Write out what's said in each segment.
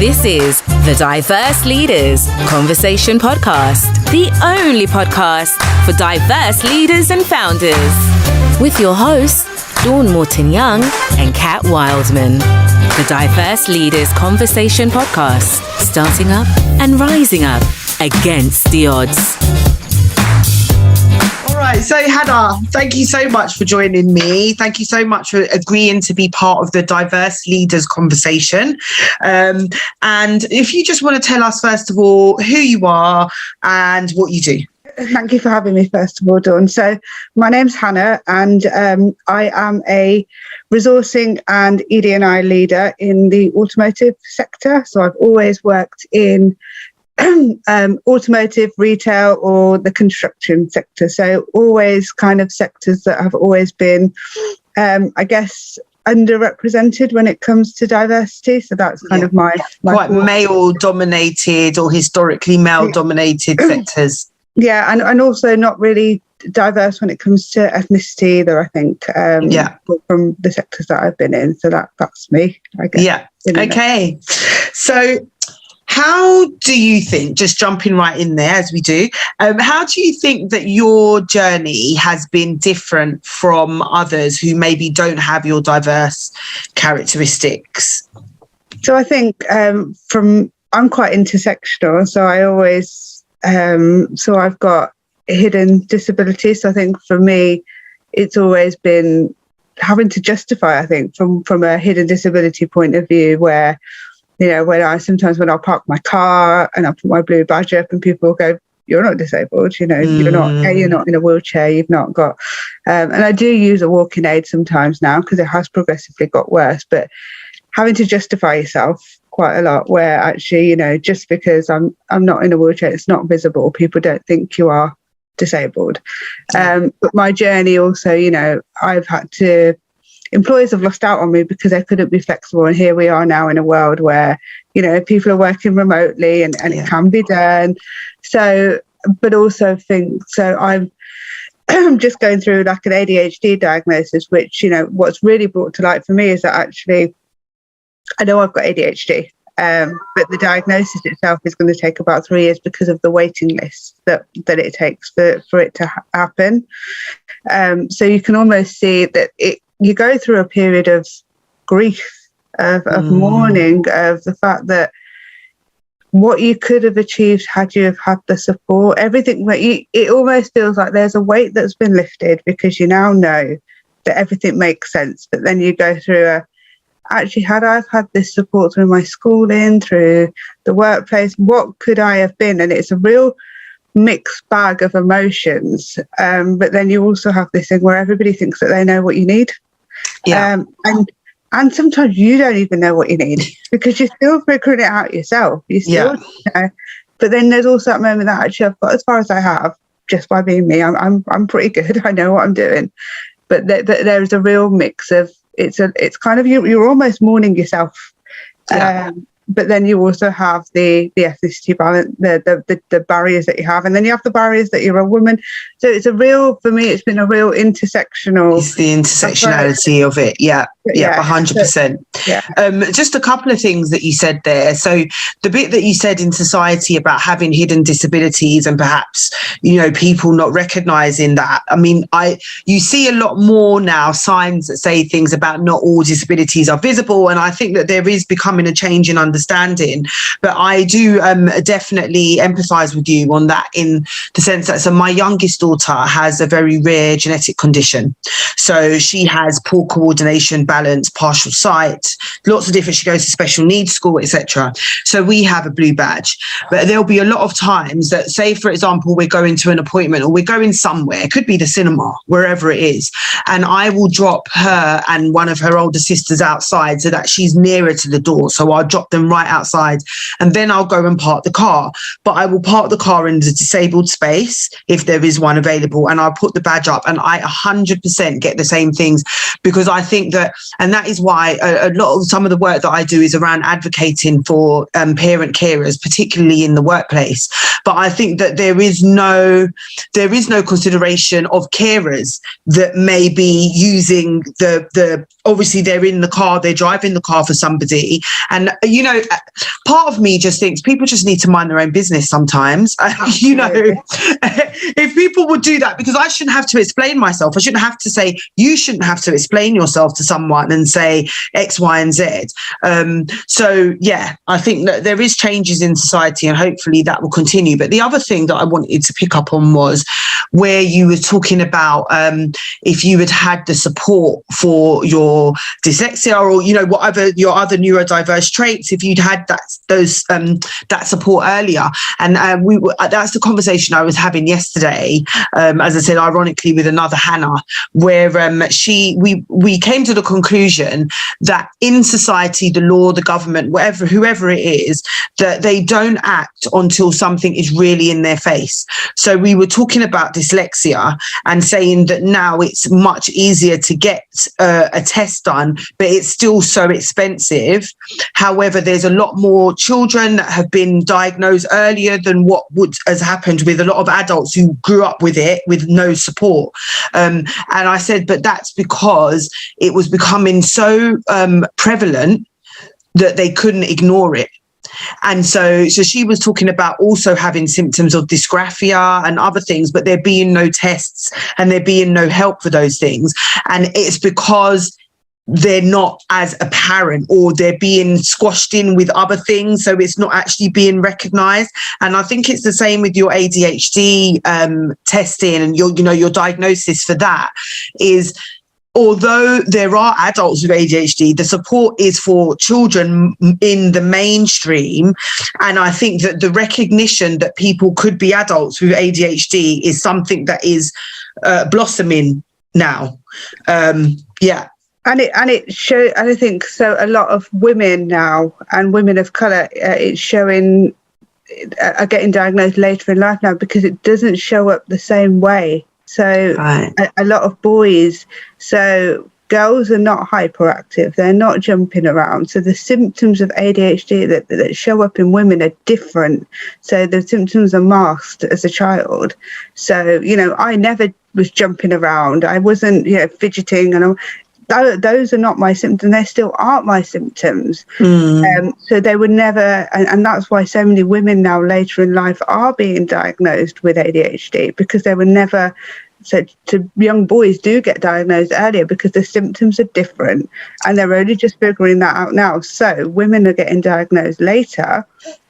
This is the Diverse Leaders Conversation Podcast, the only podcast for diverse leaders and founders. With your hosts, Dawn Morton-Young and Kat Wildman. The Diverse Leaders Conversation Podcast, starting up and rising up against the odds. Right, so Hannah, thank you so much for joining me. Thank you so much for agreeing to be part of the Diverse Leaders Conversation. And if you just want to tell us, first of all, who you are and what you do. Thank you for having me, first of all, Dawn. So my name's Hannah, and I am a resourcing and ED&I leader in the automotive sector. So I've always worked in automotive, retail, or the construction sector. So always kind of sectors that have always been, I guess, underrepresented when it comes to diversity. So that's kind of my quite male-dominated or historically male-dominated sectors. Yeah, and also not really diverse when it comes to ethnicity either, I think, from the sectors that I've been in. So that's me, I guess. Yeah, okay. So how do you think, just jumping right in there as we do, how do you think that your journey has been different from others who maybe don't have your diverse characteristics? So I think I'm quite intersectional, so I always, so I've got hidden disabilities. So I think for me, it's always been having to justify, I think, from a hidden disability point of view, where you know, when I'll park my car and I'll put my blue badge up and people will go, you're not disabled, you know, you're not in a wheelchair, you've not got, and I do use a walking aid sometimes now because it has progressively got worse, but having to justify yourself quite a lot where actually, you know, just because I'm not in a wheelchair, it's not visible, people don't think you are disabled. But my journey also, you know, employers have lost out on me because they couldn't be flexible. And here we are now in a world where, you know, people are working remotely and it can be done. So, but also I'm just going through like an ADHD diagnosis, which, you know, what's really brought to light for me is that actually, I know I've got ADHD, but the diagnosis itself is going to take about 3 years because of the waiting list that it takes for it to happen. So you can almost see that you go through a period of grief, of mourning, of the fact that what you could have achieved had you have had the support, everything that it almost feels like there's a weight that's been lifted because you now know that everything makes sense. But then you go through actually, had I had this support through my schooling, through the workplace, what could I have been? And it's a real mixed bag of emotions. But then you also have this thing where everybody thinks that they know what you need. Yeah. And sometimes you don't even know what you need because you're still figuring it out yourself. You still, you know, but then there's also that moment that actually I've got as far as I have just by being me. I'm pretty good. I know what I'm doing. But there's a real mix of it's kind of you're almost mourning yourself. But then you also have the ethnicity balance, the barriers that you have, and then you have the barriers that you're a woman. So it's for me, it's been a real intersectional. It's the intersectionality of it, 100%. Just a couple of things that you said there. So the bit that you said in society about having hidden disabilities and perhaps, you know, people not recognising that. I mean, you see a lot more now signs that say things about not all disabilities are visible, and I think that there is becoming a change in understanding. But I do definitely empathise with you on that in the sense that my youngest daughter has a very rare genetic condition. So she has poor coordination, balance, partial sight, lots of different, she goes to special needs school, etc. So we have a blue badge. But there'll be a lot of times that, say, for example, we're going to an appointment or we're going somewhere, it could be the cinema, wherever it is, and I will drop her and one of her older sisters outside so that she's nearer to the door. So I'll drop them right outside and then I'll go and park the car. But I will park the car in the disabled space if there is one available, and I'll put the badge up, and I 100% get the same things because I think that, and that is why a lot of some of the work that I do is around advocating for parent carers, particularly in the workplace. But I think that there is no consideration of carers that may be using the obviously they're in the car, they're driving the car for somebody, and you know know, part of me just thinks people just need to mind their own business sometimes. You know, if people would do that, because I shouldn't have to explain myself. I shouldn't have to say, you shouldn't have to explain yourself to someone and say X, Y, and Z. So, yeah, I think that there is changes in society and hopefully that will continue. But the other thing that I wanted to pick up on was where you were talking about if you had the support for your dyslexia or, you know, whatever your other neurodiverse traits, if you'd had that support earlier. And that's the conversation I was having yesterday, as I said, ironically, with another Hannah, where we came to the conclusion that in society, the law, the government, whoever it is, that they don't act until something is really in their face. So we were talking about dyslexia and saying that now it's much easier to get a test done, but it's still so expensive. However, there's a lot more children that have been diagnosed earlier than what has happened with a lot of adults who grew up with it with no support. And I said, but that's because it was becoming so prevalent that they couldn't ignore it. And so she was talking about also having symptoms of dysgraphia and other things, but there being no tests and there being no help for those things. And it's because they're not as apparent or they're being squashed in with other things. So it's not actually being recognized. And I think it's the same with your ADHD testing and your diagnosis for that is, although there are adults with ADHD, the support is for children in the mainstream. And I think that the recognition that people could be adults with ADHD is something that is blossoming now. Yeah. And it shows, and I think so a lot of women now and women of colour, it's showing, are getting diagnosed later in life now because it doesn't show up the same way. So right. a lot of boys, so girls are not hyperactive, they're not jumping around. So the symptoms of ADHD that show up in women are different. So the symptoms are masked as a child. So, I never was jumping around. I wasn't, fidgeting and those are not my symptoms. They still aren't my symptoms. So they would never, and that's why so many women now later in life are being diagnosed with ADHD, because they were never, so to young boys do get diagnosed earlier because the symptoms are different and they're only just figuring that out now. So women are getting diagnosed later.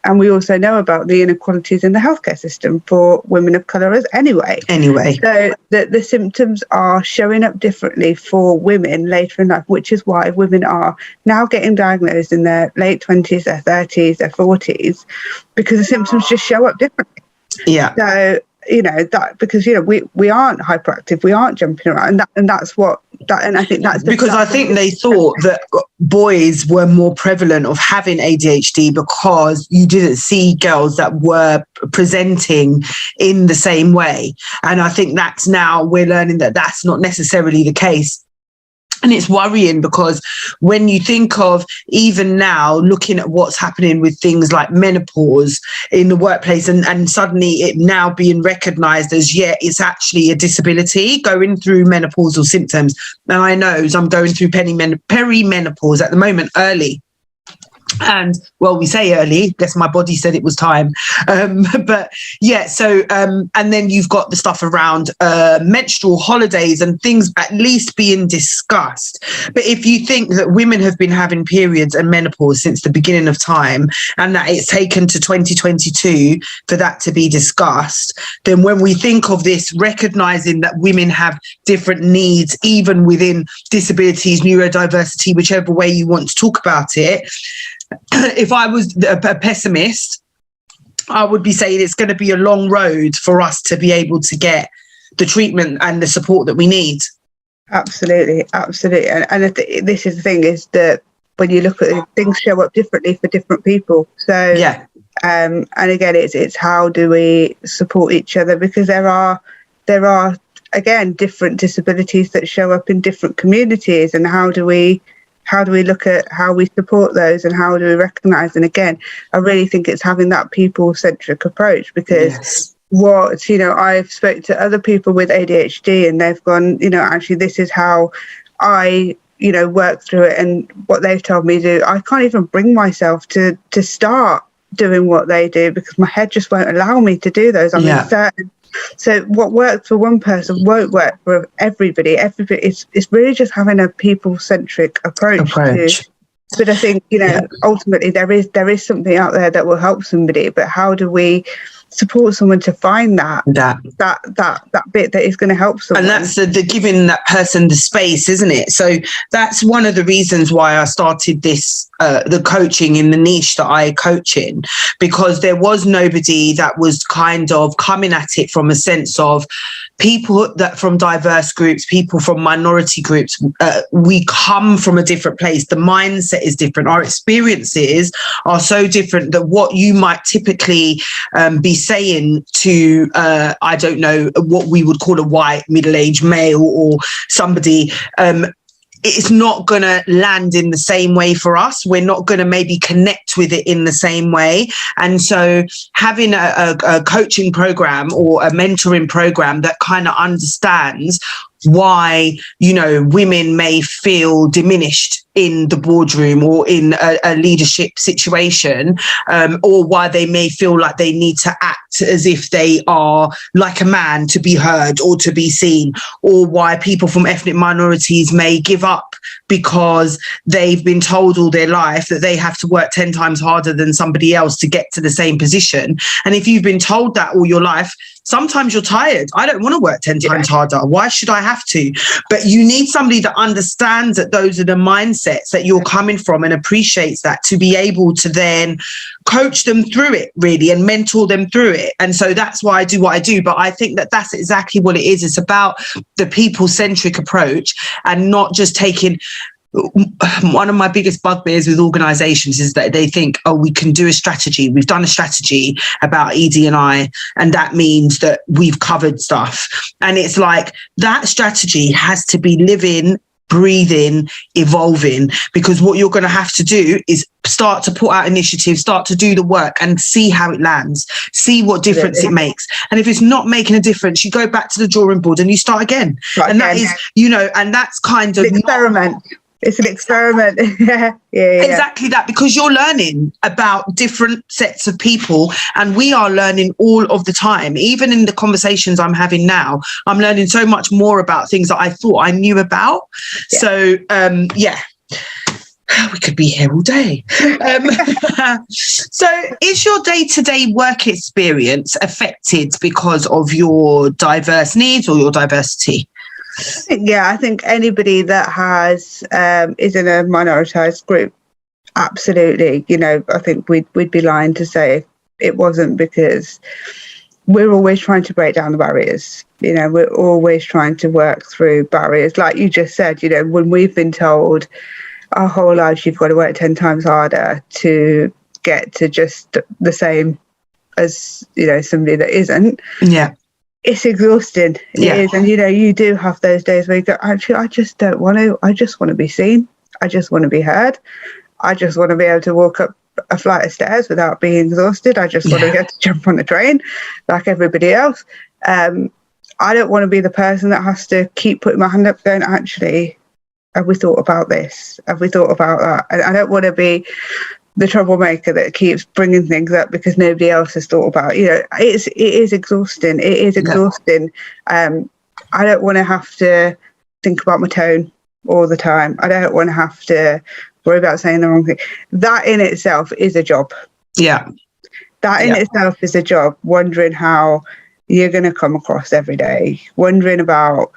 And we also know about the inequalities in the healthcare system for women of colour anyway. So the symptoms are showing up differently for women later in life, which is why women are now getting diagnosed in their late 20s, their 30s, their 40s, because the symptoms just show up differently. Yeah. So, that because, we aren't hyperactive, we aren't jumping around. And that's what, and I think that's because I think they thought that boys were more prevalent of having ADHD because you didn't see girls that were presenting in the same way. And I think that's now we're learning that that's not necessarily the case. And it's worrying because when you think of even now looking at what's happening with things like menopause in the workplace and suddenly it now being recognised as, it's actually a disability going through menopausal symptoms. And I know I'm going through perimenopause at the moment early. And well, we say early, guess my body said it was time. But yeah, so and then you've got the stuff around menstrual holidays and things at least being discussed. But if you think that women have been having periods and menopause since the beginning of time and that it's taken to 2022 for that to be discussed, then when we think of this, recognizing that women have different needs, even within disabilities, neurodiversity, whichever way you want to talk about it, if I was a pessimist, I would be saying it's going to be a long road for us to be able to get the treatment and the support that we need. Absolutely. And this is the thing, is that when you look at it, things show up differently for different people. So yeah. And again, it's how do we support each other, because there are again different disabilities that show up in different communities, and how do we look at how we support those and how do we recognise? And again, I really think it's having that people-centric approach, because I've spoken to other people with ADHD and they've gone, actually, this is how I you know, work through it and what they've told me to do, I can't even bring myself to start doing what they do because my head just won't allow me to do those. I'm uncertain. So what works for one person won't work for everybody. It's really just having a people-centric approach. But I think, you know, ultimately there is something out there that will help somebody, but how do we support someone to find that bit that is going to help someone? And that's the giving that person the space, isn't it? So that's one of the reasons why I started this, the coaching in the niche that I coach in, because there was nobody that was kind of coming at it from a sense of people that from diverse groups, people from minority groups, we come from a different place. The mindset is different. Our experiences are so different that what you might typically be saying to, I don't know, what we would call a white middle-aged male or somebody, it's not going to land in the same way for us. We're not going to maybe connect with it in the same way. And so having a coaching program or a mentoring program that kind of understands why, you know, women may feel diminished in the boardroom or in a leadership situation, or why they may feel like they need to act as if they are like a man to be heard or to be seen, or why people from ethnic minorities may give up because they've been told all their life that they have to work 10 times harder than somebody else to get to the same position. And if you've been told that all your life, sometimes you're tired. I don't want to work 10 times harder. Why should I have to? But you need somebody that understands that those are the mindsets that you're coming from and appreciates that, to be able to then coach them through it, really, and mentor them through it. And so that's why I do what I do. But I think that that's exactly what it is. It's about the people-centric approach and not just taking... One of my biggest bugbears with organizations is that they think, oh, we can do a strategy. We've done a strategy about ED&I, and that means that we've covered stuff. And it's like, that strategy has to be living, breathing, evolving, because what you're going to have to do is start to put out initiatives, start to do the work and see how it lands, see what difference it makes. And if it's not making a difference, you go back to the drawing board and you start again. That is, you know, and that's kind of experiment. It's an experiment. Exactly that, because you're learning about different sets of people, and we are learning all of the time. Even in the conversations I'm having now, I'm learning so much more about things that I thought I knew about. So, we could be here all day. So is your day-to-day work experience affected because of your diverse needs or your diversity? I think anybody that has is in a minoritized group, absolutely. You know, I think we'd be lying to say it wasn't, because we're always trying to break down the barriers. You know, we're always trying to work through barriers. Like you just said, you know, when we've been told our whole lives you've got to work 10 times harder to get to just the same as, you know, somebody that isn't. Yeah. It's exhausting. It is. And, you know, you do have those days where you go, actually, I just don't want to. I just want to be seen. I just want to be heard. I just want to be able to walk up a flight of stairs without being exhausted. I just want to get to jump on a train like everybody else. I don't want to be the person that has to keep putting my hand up going, actually, have we thought about this? Have we thought about that? And I don't want to be the troublemaker that keeps bringing things up because nobody else has thought about it. You know, it is exhausting. It is exhausting. I don't want to have to think about my tone all the time. I don't want to have to worry about saying the wrong thing. That in itself is a job. That in itself is a job. Wondering how you're going to come across every day. Wondering about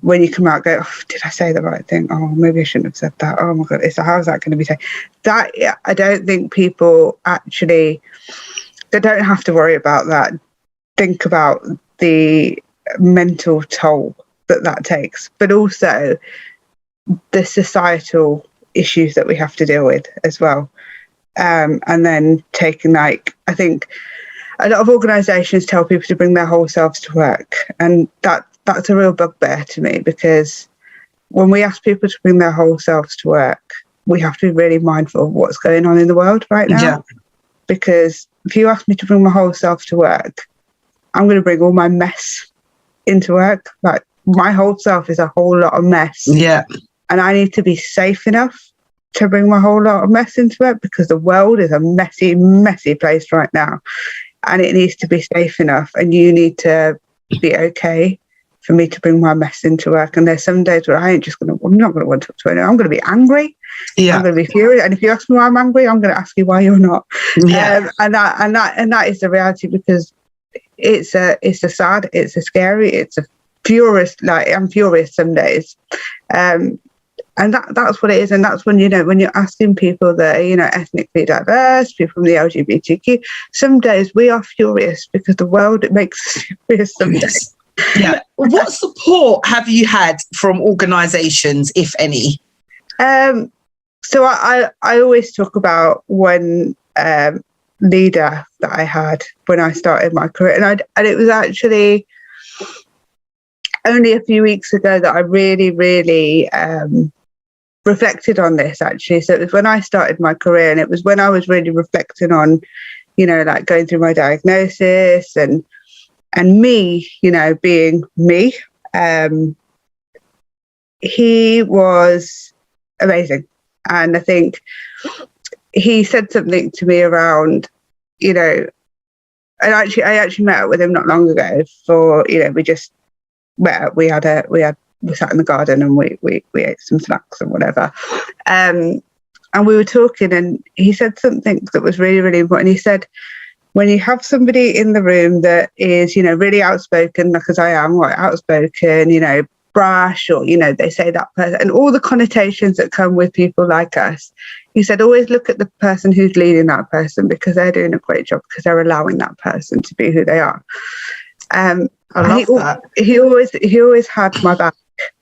when you come out, go, oh, did I say the right thing? Oh, maybe I shouldn't have said that. Oh my God, how's that going to be taken? That, I don't think people actually, they don't have to worry about that. Think about the mental toll that takes, but also the societal issues that we have to deal with as well. And then taking, like, I think a lot of organisations tell people to bring their whole selves to work, and that's a real bugbear to me, because when we ask people to bring their whole selves to work, we have to be really mindful of what's going on in the world right now. Because if you ask me to bring my whole self to work, I'm going to bring all my mess into work. Like, my whole self is a whole lot of mess. and I need to be safe enough to bring my whole lot of mess into it, because the world is a messy, messy place right now, and it needs to be safe enough, and you need to be okay for me to bring my mess into work. And there's some days where I'm not going to want to talk to anyone. I'm going to be angry. I'm going to be furious. And if you ask me why I'm angry, I'm going to ask you why you're not. And that is the reality, because it's a sad, it's a scary, it's a furious, like I'm furious some days. And that's what it is. And that's when, when you're asking people that are, ethnically diverse, people from the LGBTQ, some days we are furious because the world, it makes us furious some days. Yeah. What support have you had from organisations, if any? So I always talk about one leader that I had when I started my career, and it was actually only a few weeks ago that I really, really reflected on this, actually. So it was when I started my career, and it was when I was really reflecting on, like going through my diagnosis and me, being me. He was amazing. And I think he said something to me around, and I actually met up with him not long ago for, we just met, we sat in the garden and we ate some snacks and whatever. And we were talking, and he said something that was really, really important. He said, when you have somebody in the room that is, really outspoken, because I am quite outspoken, brash, or, they say that person, and all the connotations that come with people like us, he said, always look at the person who's leading that person, because they're doing a great job, because they're allowing that person to be who they are. I love that. He always had my back.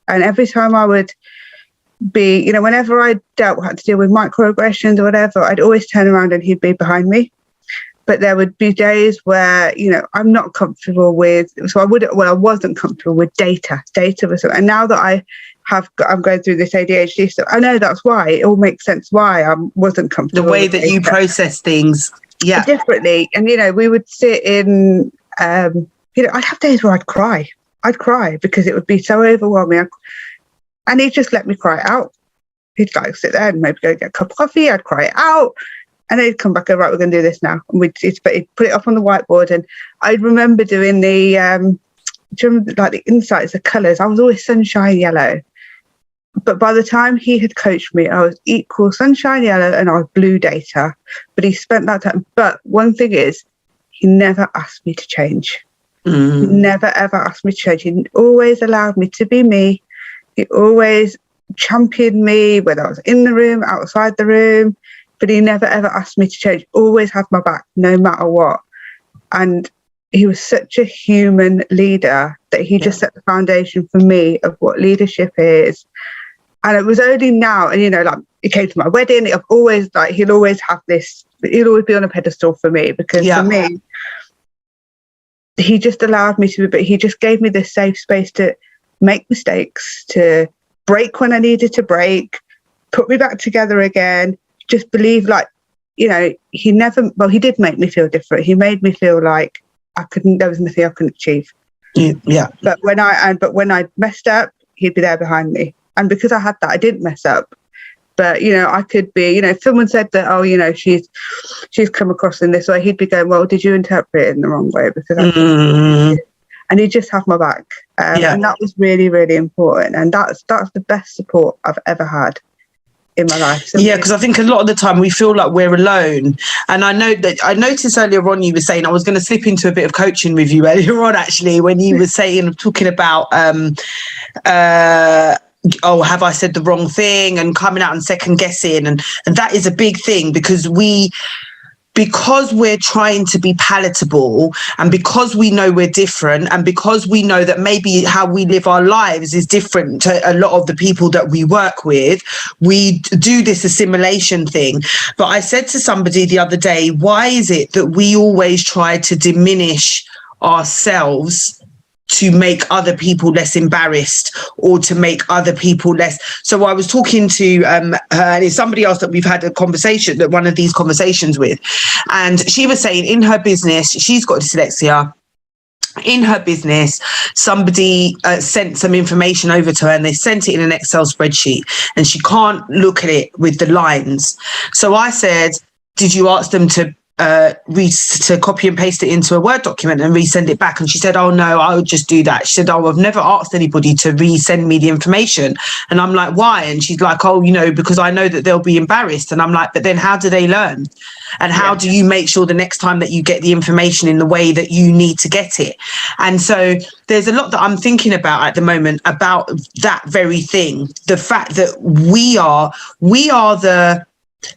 And every time I would be, whenever I had to deal with microaggressions or whatever, I'd always turn around and he'd be behind me. But there would be days where, I'm not comfortable with, so I wasn't comfortable with data. Data was, and now that I'm going through this ADHD stuff, I know that's why. It all makes sense why I wasn't comfortable. The way that you process things, differently. And, we would sit in, I'd have days where I'd cry because it would be so overwhelming. And he'd just let me cry it out. He'd sit there and maybe go get a cup of coffee. I'd cry it out. And they'd come back, right, we're going to do this now. And he'd put it up on the whiteboard. And I remember doing the insights, the colours. I was always sunshine yellow. But by the time he had coached me, I was equal sunshine yellow and I was blue data. But he spent that time. But one thing is, he never asked me to change. He never, ever asked me to change. He always allowed me to be me. He always championed me, whether I was in the room, outside the room. But he never, ever asked me to change. Always had my back, no matter what. And he was such a human leader that he just set the foundation for me of what leadership is. And it was only now, and it came to my wedding. I've always he'll always have this. He'll always be on a pedestal for me, because for me, he just allowed me to. But he just gave me this safe space to make mistakes, to break when I needed to break, put me back together again. Just believe, he did make me feel different. He made me feel like there was nothing I couldn't achieve. Yeah. But when I messed up, he'd be there behind me. And because I had that, I didn't mess up. But, I could be, if someone said that, she's come across in this way, he'd be going, well, did you interpret it in the wrong way? Because and he'd just have my back. And that was really, really important. And that's the best support I've ever had in my life. Because I think a lot of the time we feel like we're alone. And I noticed earlier on you were saying, I was going to slip into a bit of coaching with you earlier on, actually, when you were talking about have I said the wrong thing, and coming out and second guessing, and that is a big thing, because we're trying to be palatable, and because we know we're different, and because we know that maybe how we live our lives is different to a lot of the people that we work with, we do this assimilation thing. But I said to somebody the other day, why is it that we always try to diminish ourselves to make other people less embarrassed, or to make other people less. So I was talking to her, and it's somebody else that we've had one of these conversations with, and she was saying in her business, she's got dyslexia. in her business, somebody sent some information over to her and they sent it in an Excel spreadsheet and she can't look at it with the lines. So I said, did you ask them to copy and paste it into a Word document and resend it back? And she said, oh no, I would just do that. She said, oh, I've never asked anybody to resend me the information. And I'm like, why? And she's like, oh, because I know that they'll be embarrassed. And I'm like, but then how do they learn? And how do you make sure the next time that you get the information in the way that you need to get it? And so there's a lot that I'm thinking about at the moment about that very thing. The fact that we are the,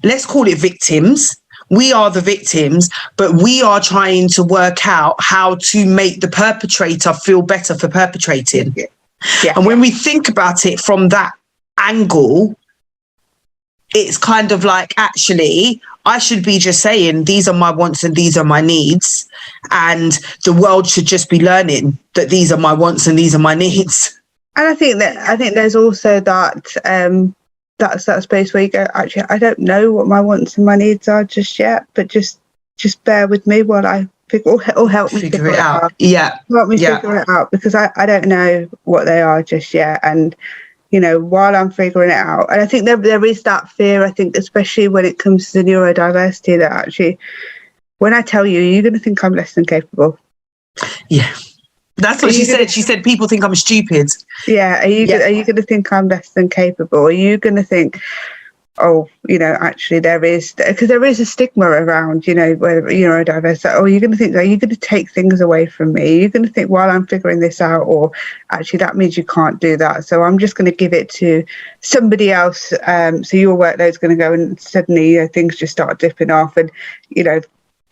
let's call it victims. We are the victims, but we are trying to work out how to make the perpetrator feel better for perpetrating. Yeah. And when we think about it from that angle, it's kind of like, actually, I should be just saying, these are my wants and these are my needs. And the world should just be learning that these are my wants and these are my needs. And I think there's also that, that's that space where you go, actually, I don't know what my wants and my needs are just yet, but just bear with me while I figure, or help me figure it out. Yeah. Help me figure it out, because I don't know what they are just yet. And, while I'm figuring it out, and I think there is that fear, I think, especially when it comes to neurodiversity, that actually, when I tell you, you're going to think I'm less than capable. Yeah. That's what she said. She said, people think I'm stupid. Yeah. Are you going to think I'm less than capable? Are you going to think, oh, actually there is a stigma around, whether neurodiverse, you're going to think, are you going to take things away from me? You're going to think, while I'm figuring this out, or actually that means you can't do that. So I'm just going to give it to somebody else. So your workload's going to go, and suddenly, things just start dipping off, and,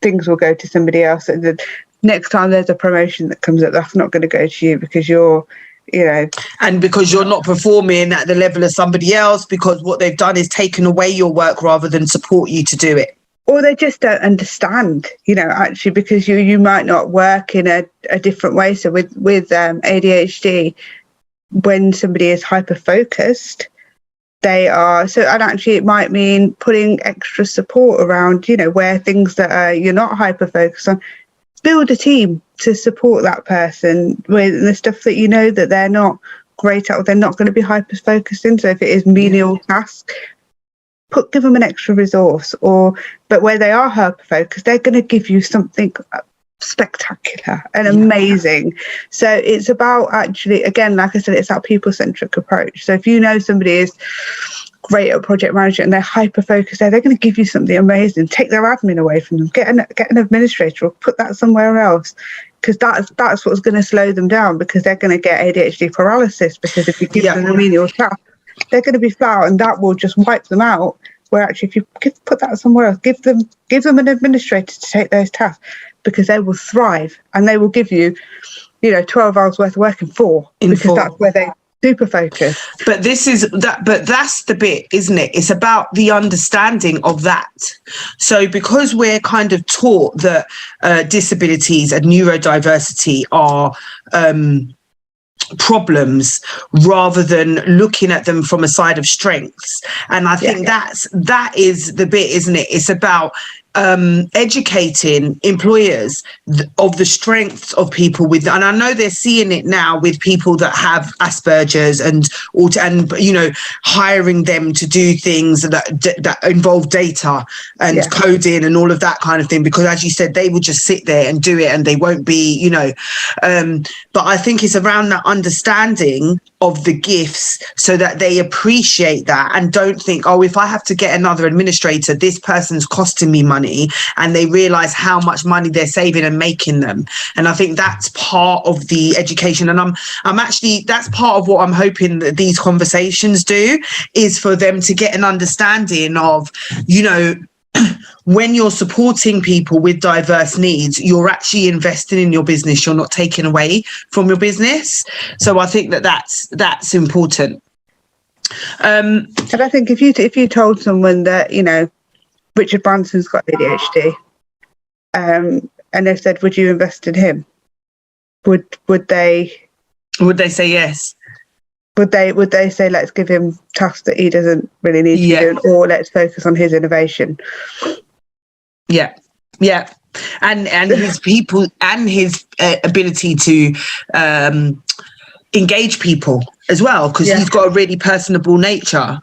things will go to somebody else. And the next time there's a promotion that comes up, that's not going to go to you because you're, and because you're not performing at the level of somebody else, because what they've done is taken away your work rather than support you to do it. Or they just don't understand, actually, because you might not work in a different way. So with ADHD, when somebody is hyper focused, they are and actually it might mean putting extra support around, where things that you're not hyper focused on. Build a team to support that person with the stuff that that they're not great at, or they're not going to be hyper focused in. So if it is menial tasks, give them an extra resource. But where they are hyper focused, they're going to give you something spectacular and amazing. So it's about, actually, again, like I said, it's that people-centric approach. So if somebody is great at project management and they're hyper focused they're going to give you something amazing. Take their admin away from them, get an administrator, or put that somewhere else, because that's what's going to slow them down, because they're going to get ADHD paralysis, because if you give them a menial task, they're going to be flat, and that will just wipe them out. Where actually, if you put that somewhere else, give them an administrator to take those tasks, because they will thrive, and they will give you 12 hours worth of work in 4, because that's where they super focused. But that's the bit, isn't it? It's about the understanding of that. So because we're kind of taught that disabilities and neurodiversity are problems rather than looking at them from a side of strengths, and I think that is the bit, isn't it? It's about educating employers of the strengths of people with, and I know they're seeing it now with people that have Asperger's and hiring them to do things that involve data and coding and all of that kind of thing, because as you said, they will just sit there and do it and they won't be, but I think it's around that understanding of the gifts, so that they appreciate that and don't think, oh, if I have to get another administrator, this person's costing me money, and they realize how much money they're saving and making them. And I think that's part of the education, and I'm actually, that's part of what I'm hoping that these conversations do, is for them to get an understanding of, when you're supporting people with diverse needs, you're actually investing in your business. You're not taking away from your business. So I think that's important. And I think if you told someone that, Richard Branson's got ADHD, and they said, would you invest in him? Would they say yes? Would they say, let's give him tasks that he doesn't really need to do, or let's focus on his innovation? Yeah. and his people and his ability to engage people as well, because he's got a really personable nature.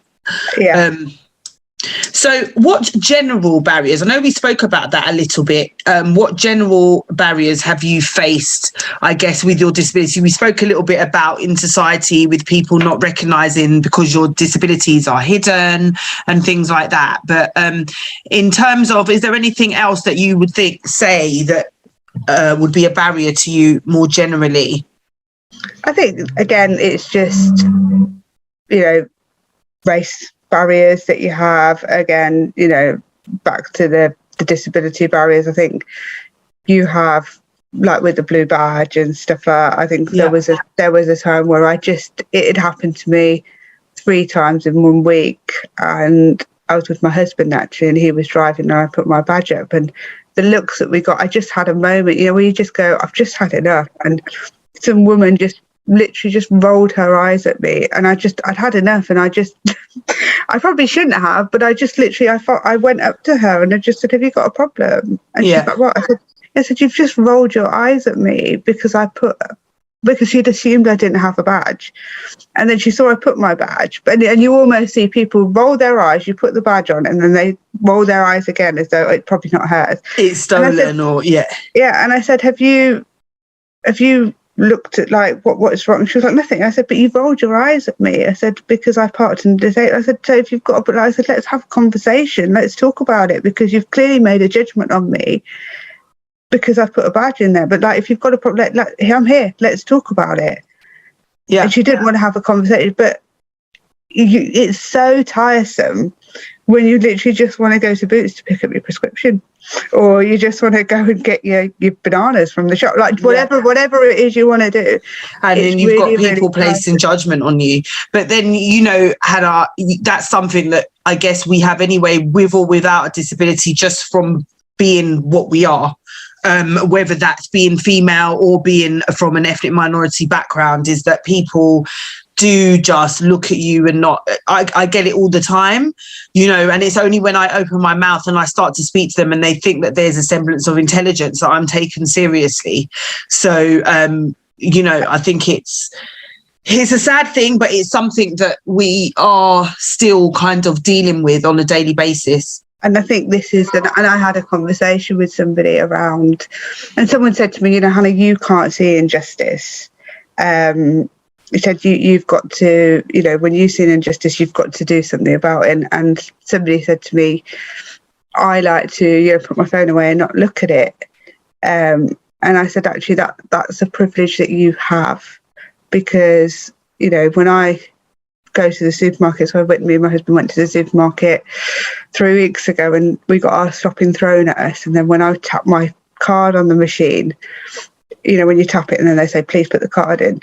So what general barriers, I know we spoke about that a little bit, what general barriers have you faced, I guess, with your disability? We spoke a little bit about in society with people not recognising because your disabilities are hidden and things like that. But in terms of, is there anything else that you would say that would be a barrier to you more generally? I think, again, it's just, race barriers that you have. Again, back to the disability barriers. I think you have, like with the blue badge and stuff. I think there was a time where it had happened to me 3 times in 1 week, and I was with my husband actually, and he was driving, and I put my badge up, and the looks that we got, I just had a moment, where you just go, I've just had enough, and some woman just literally just rolled her eyes at me, and I'd had enough, and I probably shouldn't have, but I went up to her and I just said, have you got a problem? And she's like, what? I said, you've just rolled your eyes at me because she'd assumed I didn't have a badge. And then she saw I put my badge, and you almost see people roll their eyes, you put the badge on, and then they roll their eyes again as though it's probably not hers. It's stolen, Yeah, and I said, have you looked at what's wrong? She was like, nothing. I said, but you rolled your eyes at me. I said, because I parked in disabled. I said, so if you've got I said, let's have a conversation, let's talk about it, because you've clearly made a judgment on me because I've put a badge in there. But if you've got a problem, I'm here, let's talk about it. And she didn't want to have a conversation, but it's so tiresome when you literally just want to go to Boots to pick up your prescription, or you just want to go and get your bananas from the shop, whatever it is you want to do. And then you've got people placing judgment on you. But then, Hannah, that's something that I guess we have anyway, with or without a disability, just from being what we are. Whether that's being female or being from an ethnic minority background, is that people do just look at you and not, I get it all the time, and it's only when I open my mouth and I start to speak to them and they think that there's a semblance of intelligence that I'm taken seriously. So, I think it's a sad thing, but it's something that we are still kind of dealing with on a daily basis. And I think this is, and I had a conversation with somebody around, and someone said to me, Hannah, you can't see injustice. He said, you've got to, when you see an injustice, you've got to do something about it. And somebody said to me, I like to, put my phone away and not look at it. And I said, actually, that's a privilege that you have, because, when I go to the supermarket, so me and my husband went to the supermarket 3 weeks ago, and we got our shopping thrown at us. And then when I tap my card on the machine, when you tap it and then they say, please put the card in,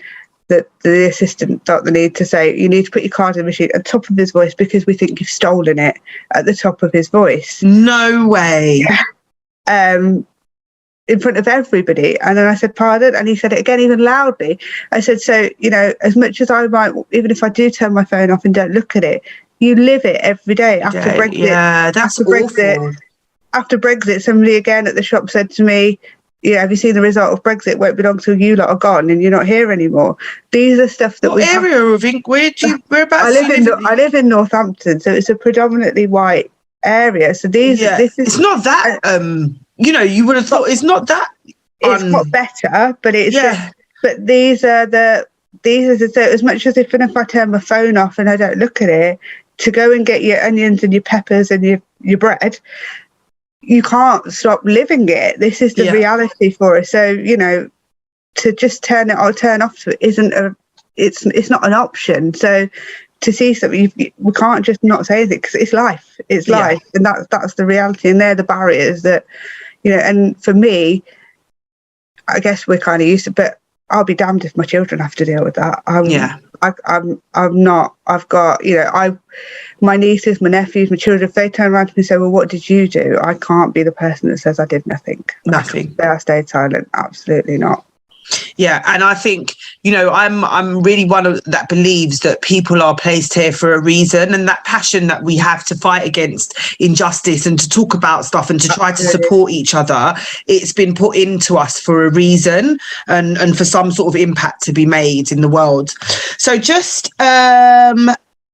that the assistant felt the need to say, you need to put your card in the machine at the top of his voice because we think you've stolen it, at the top of his voice. No way. In front of everybody. And then I said, pardon? And he said it again, even loudly. I said, so, as much as I might, even if I do turn my phone off and don't look at it, you live it every day. After Brexit. Yeah, that's awful. After Brexit, somebody again at the shop said to me, have you seen the result of Brexit? It won't be long till you lot are gone and you're not here anymore. These are stuff that what area of England? Whereabouts? I live in Northampton, so it's a predominantly white area. So this is, it's not that you would have thought it's not that. It's got better, but it's but these are so as much as if I turn my phone off and I don't look at it, to go and get your onions and your peppers and your bread, you can't stop living it. This is the reality for us. So, to just turn it or turn off to it isn't it's not an option. So to see something, we can't just not say anything, because it's life. It's life, and that's the reality. And they're the barriers that, and for me, I guess we're kind of used to, but I'll be damned if my children have to deal with that. I'm not. I've got, my nieces, my nephews, my children, if they turn around to me and say, well, what did you do? I can't be the person that says I did nothing. Nothing. I stayed silent. Absolutely not. Yeah, and I think, you know, I'm really one of that believes that people are placed here for a reason, and that passion that we have to fight against injustice and to talk about stuff and to try to support each other, it's been put into us for a reason and for some sort of impact to be made in the world. So just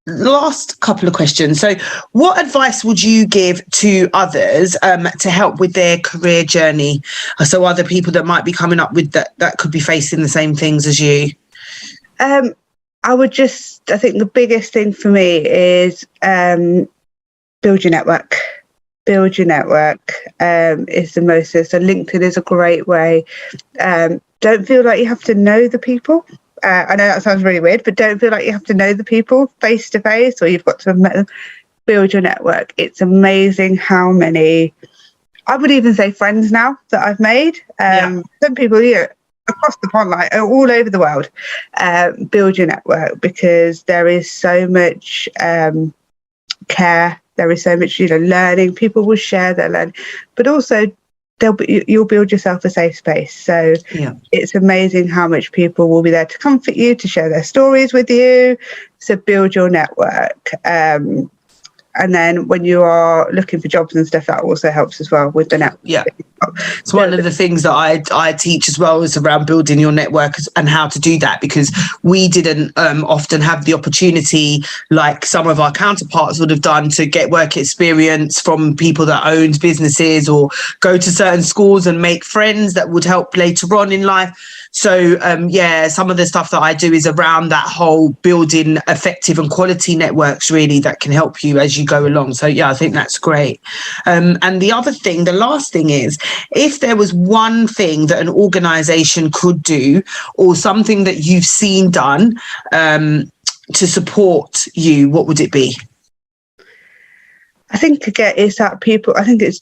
last couple of questions. So what advice would you give to others to help with their career journey? So other people that might be coming up with that could be facing the same things as you. I think the biggest thing for me is build your network. Build your network is the most. So LinkedIn is a great way. Don't feel like you have to know the people. I know that sounds really weird, but don't feel like you have to know the people face to face, or you've got to have met them. Build your network. It's amazing how many, I would even say friends now that I've made. Some people, across the pond, like all over the world. Build your network, because there is so much care. There is so much, learning. People will share their learning, but also you'll build yourself a safe space. So it's amazing how much people will be there to comfort you, to share their stories with you. So build your network. And then when you are looking for jobs and stuff, that also helps as well with the network. Yeah. It's one of the things that I teach as well, is around building your network and how to do that, because we didn't often have the opportunity, like some of our counterparts would have done, to get work experience from people that owned businesses or go to certain schools and make friends that would help later on in life. So, some of the stuff that I do is around that whole building effective and quality networks, really, that can help you as you go along. So, I think that's great. And the last thing is, if there was one thing that an organisation could do, or something that you've seen done to support you, what would it be? I think, again, it's that people, I think it's,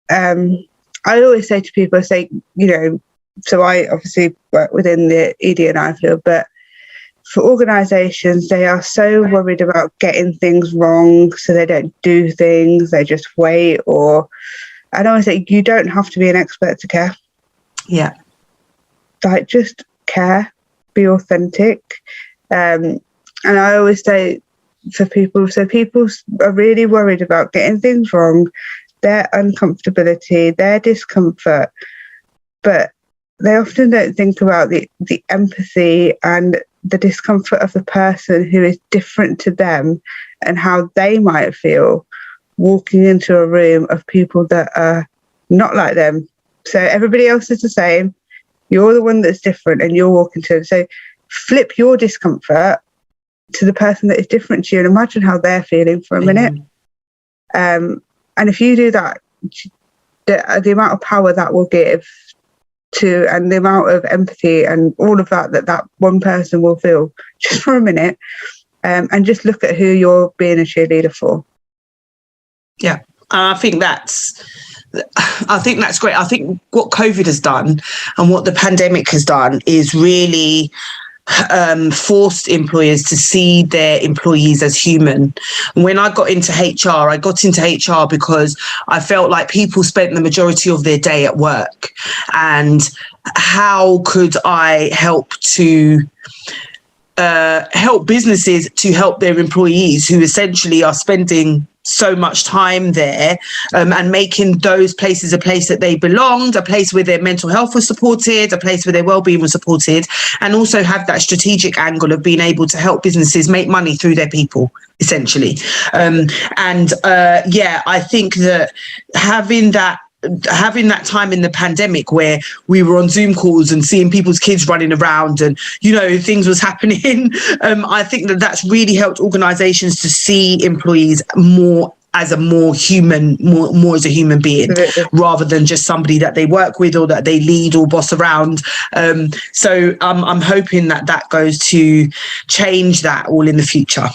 I always say to people, so I obviously work within the ED&I field, but for organisations, they are so worried about getting things wrong, so they don't do things, they just wait. And I always say, you don't have to be an expert to care. Yeah. Like, just care, be authentic. And I always say for people, so people are really worried about getting things wrong, their uncomfortability, their discomfort, but they often don't think about the empathy and the discomfort of the person who is different to them, and how they might feel walking into a room of people that are not like them. So everybody else is the same. You're the one that's different, and you're walking to. So flip your discomfort to the person that is different to you, and imagine how they're feeling for a minute. And if you do that, the amount of power that will give to, and the amount of empathy and all of that one person will feel just for a minute, and just look at who you're being a cheerleader for. Yeah, I think that's great. I think what COVID has done and what the pandemic has done is really forced employers to see their employees as human. When I got into HR because I felt like people spent the majority of their day at work, and how could I help businesses to help their employees who essentially are spending so much time there, and making those places a place that they belonged, a place where their mental health was supported, a place where their well-being was supported, and also have that strategic angle of being able to help businesses make money through their people, essentially. I think that having that time in the pandemic where we were on Zoom calls and seeing people's kids running around and, things was happening, I think that's really helped organisations to see employees more as a more human being, rather than just somebody that they work with or that they lead or boss around. So I'm hoping that goes to change that all in the future.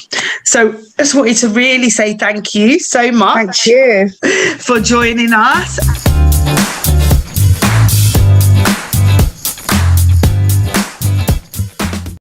So I just wanted to really say thank you so much. Thank you for joining us.